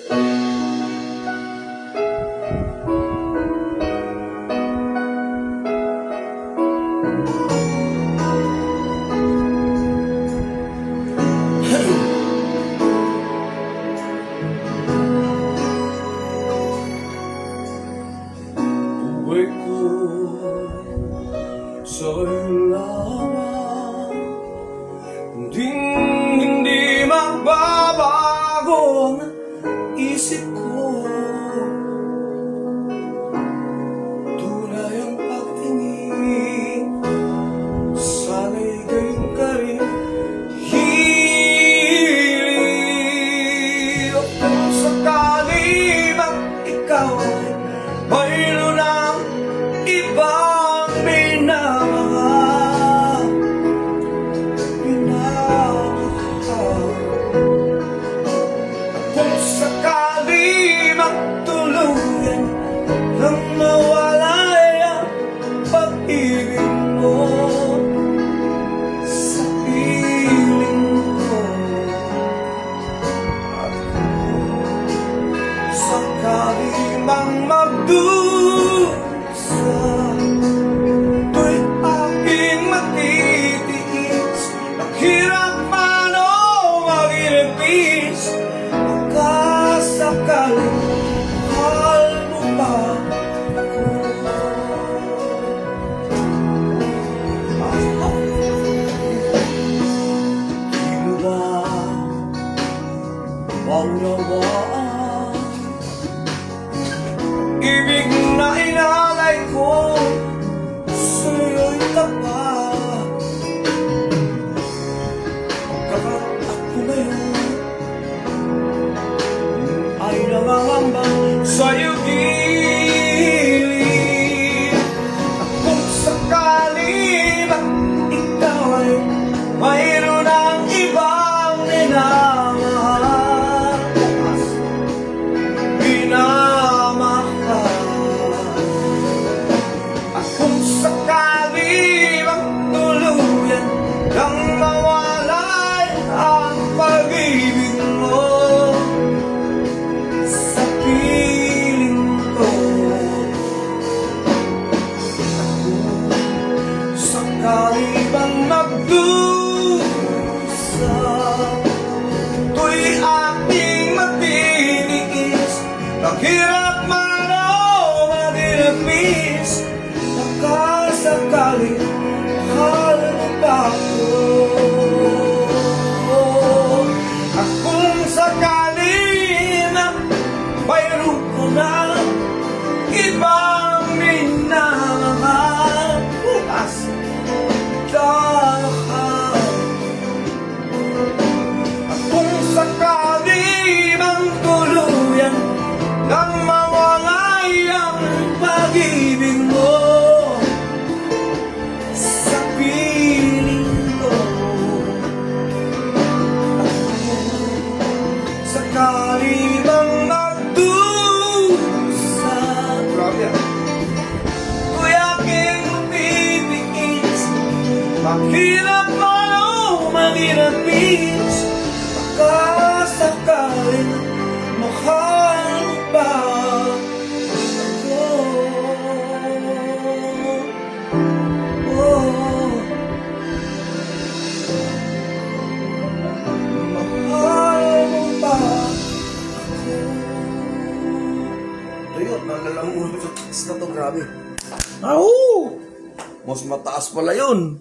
Buhay ko sa'yo lamang, hindi magbabago ang isip ko. Tunay ang pagtingin, sana'y gayon ka rin. Hiling kung sakali bang ikaw ay mayroon ng ibang minamahal. Kung sakali magtuluyan nang mawala ang pag-ibig mo sa piling ko, at kung sakali mang magdusa, to'y aking matitiis. Maghirap man o maghirapis, magkasakali mahal mo pa ako. Di mo ba maunawaan ibig na inalay ko sa'yo'y tapat? Kapag ako ngayon ay nangangambang sa'yo gilid, at kung sakali ba ikaw ay mayroon ng ibang minamahal, at kung sakali bang tuluyan nang mawala ang pag-ibig mo sa piling ko, at kung sakali bang magdusa, to'y aking matitiis. Maghirap man o maghirapis, magkasakali mahal mo pa ako. At kung sakali na mayroon ko na ibang minamahal, bukas dahil. At kung sakali mang tuluyan nang mawala ang pag-ibig mo sa piling ko, sakali bang magdusa, to'y aking matitiis. Maghirap man o maghirapis, magkasakali mahal ba ako? Mahal mo ba ako? Ito yun, nalalamunan sa taas na to, grabe. Au! Mas mataas pala yun.